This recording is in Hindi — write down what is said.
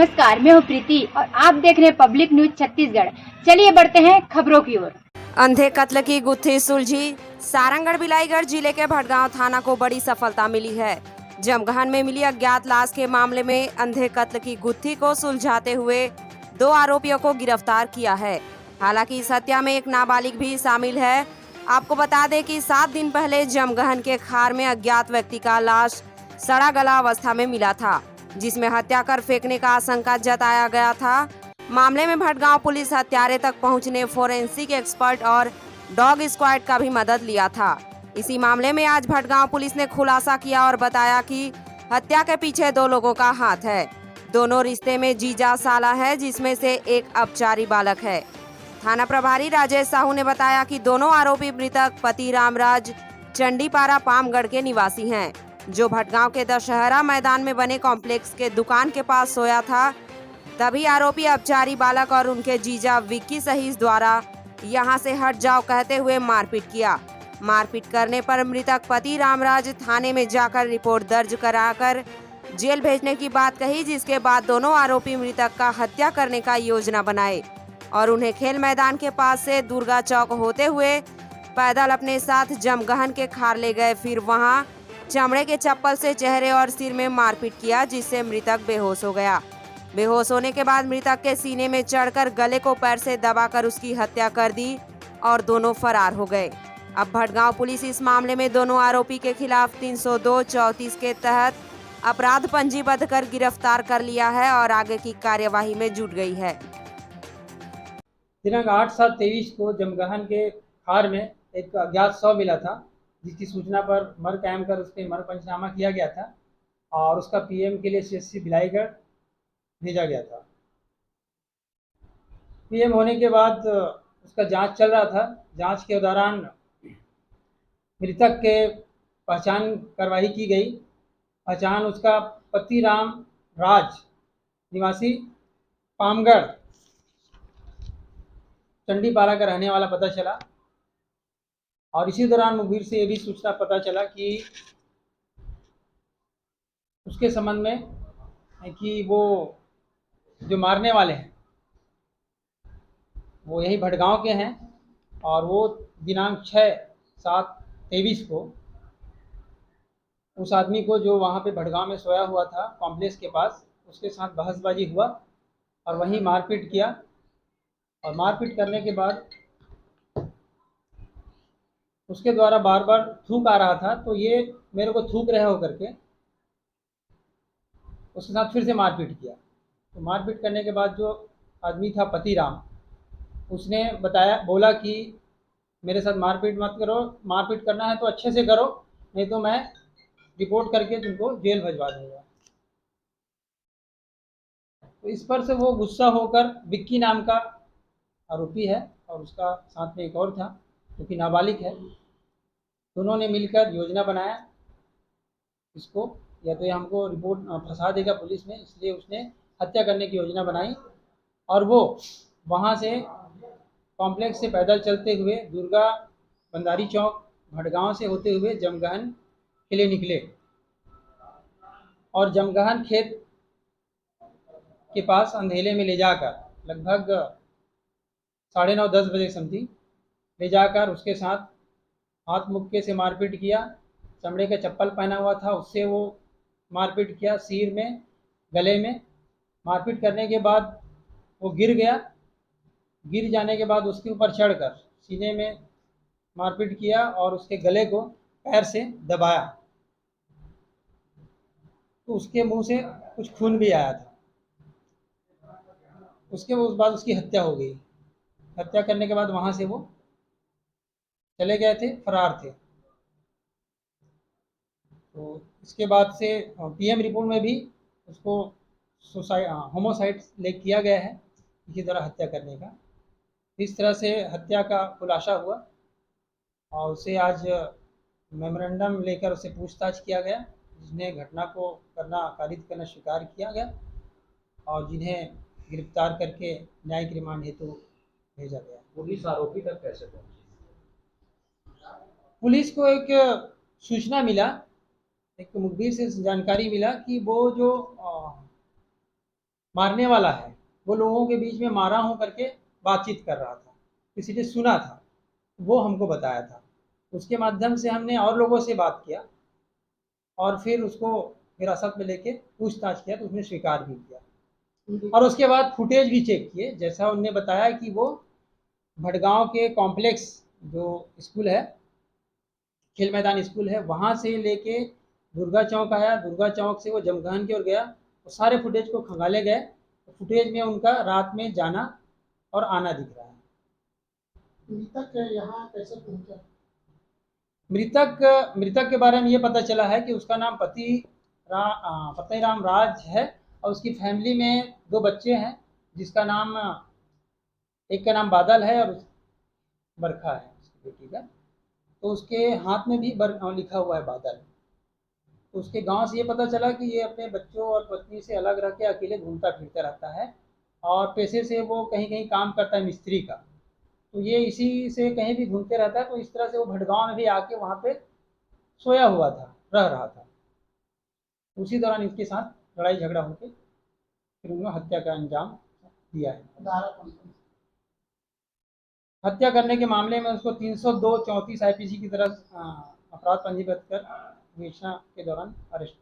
नमस्कार, मैं हूँ प्रीति और आप देख रहे हैं पब्लिक न्यूज छत्तीसगढ़। चलिए बढ़ते हैं खबरों की ओर। अंधे कत्ल की गुत्थी सुलझी। सारंगढ़ बिलाईगढ़ जिले के भटगांव थाना को बड़ी सफलता मिली है। जमगहन में मिली अज्ञात लाश के मामले में अंधे कत्ल की गुत्थी को सुलझाते हुए 2 आरोपियों को गिरफ्तार किया है। हालांकि इस हत्या में एक नाबालिग भी शामिल है। आपको बता दें कि 7 दिन पहले जमगहन के खार में अज्ञात व्यक्ति का लाश सड़ा गला अवस्था में मिला था, जिसमें हत्या कर फेंकने का आशंका जताया गया था। मामले में भटगांव पुलिस हत्यारे तक पहुंचने फोरेंसिक एक्सपर्ट और डॉग स्क्वाड का भी मदद लिया था। इसी मामले में आज भटगांव पुलिस ने खुलासा किया और बताया कि हत्या के पीछे 2 लोगों का हाथ है। दोनों रिश्ते में जीजा साला है, जिसमें से एक अपचारी बालक है। थाना प्रभारी राजेश साहू ने बताया कि दोनों आरोपी मृतक पति रामराज चंडीपारा पामगढ़ के निवासी हैं, जो भटगांव के दशहरा मैदान में बने कॉम्प्लेक्स के दुकान के पास सोया था। तभी आरोपी अपचारी बालक और उनके जीजा विक्की सहीस द्वारा यहां से हट जाओ कहते हुए मारपीट किया। मारपीट करने पर मृतक पति रामराज थाने में जाकर रिपोर्ट दर्ज कराकर जेल भेजने की बात कही, जिसके बाद दोनों आरोपी मृतक का हत्या करने का योजना बनाए और उन्हें खेल मैदान के पास से दुर्गा चौक होते हुए पैदल अपने साथ जमगहन के खार ले गए। फिर वहां चमड़े के चप्पल से चेहरे और सिर में मारपीट किया, जिससे मृतक बेहोश हो गया। बेहोश होने के बाद मृतक के सीने में चढ़कर गले को पैर से दबाकर उसकी हत्या कर दी और दोनों फरार हो गए। अब भटगांव पुलिस इस मामले में दोनों आरोपी के खिलाफ 302-34 के तहत अपराध पंजीबद्ध कर गिरफ्तार कर लिया है और आगे की कार्यवाही में जुट गई है। दिनांक 8/7/23 को जमगहन के खार में एक अज्ञात शव मिला था, जिसकी सूचना पर मर कायम कर उस पर मर पंचनामा किया गया था और उसका पीएम के लिए सीएचसी बिलाईगढ़ भेजा गया था। पीएम होने के बाद उसका जांच चल रहा था। जांच के दौरान मृतक के पहचान कार्रवाई की गई। पहचान उसका पति राम राज निवासी पामगढ़ चंडीपारा का रहने वाला पता चला और इसी दौरान मुखबिर से ये भी सूचना पता चला कि उसके संबंध में कि वो जो मारने वाले हैं वो यही भटगांव के हैं और वो दिनांक 6/7/23 को उस आदमी को जो वहाँ पे भटगांव में सोया हुआ था कॉम्प्लेक्स के पास, उसके साथ बहसबाजी हुआ और वहीं मारपीट किया और मारपीट करने के बाद उसके द्वारा बार बार थूक आ रहा था, तो ये मेरे को थूक रहे हो करके उसके साथ फिर से मारपीट किया। तो मारपीट करने के बाद जो आदमी था पति राम, उसने बोला कि मेरे साथ मारपीट मत करो, मारपीट करना है तो अच्छे से करो, नहीं तो मैं रिपोर्ट करके तुमको जेल भिजवा दूंगा। तो इस पर से वो गुस्सा होकर विक्की नाम का आरोपी है और उसका साथ में एक और था जो कि नाबालिग है, दोनों ने मिलकर योजना बनाया इसको, या तो ये हमको रिपोर्ट फंसा देगा पुलिस में, इसलिए उसने हत्या करने की योजना बनाई और वो वहाँ से कॉम्प्लेक्स से पैदल चलते हुए दुर्गा बंदारी चौक भटगांव से होते हुए जमगहन के लिए निकले और जमगहन खेत के पास अंधेले में ले जाकर लगभग 9:30-10 बजे समथिंग ले जाकर उसके साथ हाथ मुक्के से मारपीट किया। चमड़े का चप्पल पहना हुआ था, उससे वो मारपीट किया, सिर में गले में। मारपीट करने के बाद वो गिर गया। गिर जाने के बाद उसके ऊपर चढ़कर सीने में मारपीट किया और उसके गले को पैर से दबाया, तो उसके मुंह से कुछ खून भी आया था। उस बाद उसकी हत्या हो गई। हत्या करने के बाद वहाँ से वो चले गए थे, फरार थे। तो इसके बाद से पीएम रिपोर्ट में भी उसको होमोसाइड किया गया है इसी तरह हत्या करने का। इस तरह से हत्या का खुलासा हुआ और उसे आज मेमोरेंडम लेकर उसे पूछताछ किया गया, जिन्हें घटना को कारित करना स्वीकार किया गया और जिन्हें गिरफ्तार करके न्यायिक रिमांड हेतु भेजा गया। पुलिस आरोपी तक कैसे पहुंची? पुलिस को एक सूचना मिला, एक मुखबिर से जानकारी मिला कि वो जो मारने वाला है वो लोगों के बीच में मारा हूँ करके बातचीत कर रहा था, किसी ने सुना था, वो हमको बताया था। उसके माध्यम से हमने और लोगों से बात किया और फिर उसको हिरासत में लेके पूछताछ किया तो उसने स्वीकार भी किया। और उसके बाद फुटेज भी चेक किए, जैसा उनने बताया कि वो भटगांव के कॉम्प्लेक्स जो स्कूल है, खेल मैदान स्कूल है, वहाँ से लेके दुर्गा चौक आया, दुर्गा चौक से वो जमघान की ओर गया। वो सारे फुटेज को खंगाले गए, तो फुटेज में उनका रात में जाना और आना दिख रहा है। मृतक यहाँ कैसे पहुंचा? मृतक के बारे में ये पता चला है कि उसका नाम पतिराम राज है और उसकी फैमिली में 2 बच्चे हैं, जिसका नाम, एक का नाम बादल है और बरखा है उसकी बेटी का। तो उसके हाथ में भी लिखा हुआ है बादल। तो उसके गांव से ये पता चला कि ये अपने बच्चों और पत्नी से अलग रह के अकेले घूमता फिरता रहता है और पेशे से वो कहीं कहीं काम करता है मिस्त्री का। तो ये इसी से कहीं भी घूमते रहता है, तो इस तरह से वो भटगांव में भी आके वहाँ पे सोया हुआ था, रह रहा था। उसी दौरान इसके साथ लड़ाई झगड़ा होकर फिर उन्होंने हत्या का अंजाम दिया है। धारा कौन सी? हत्या करने के मामले में उसको 302 34 आईपीसी की तरह अपराध पंजीबद्ध कर विवेचना के दौरान अरेस्ट किया।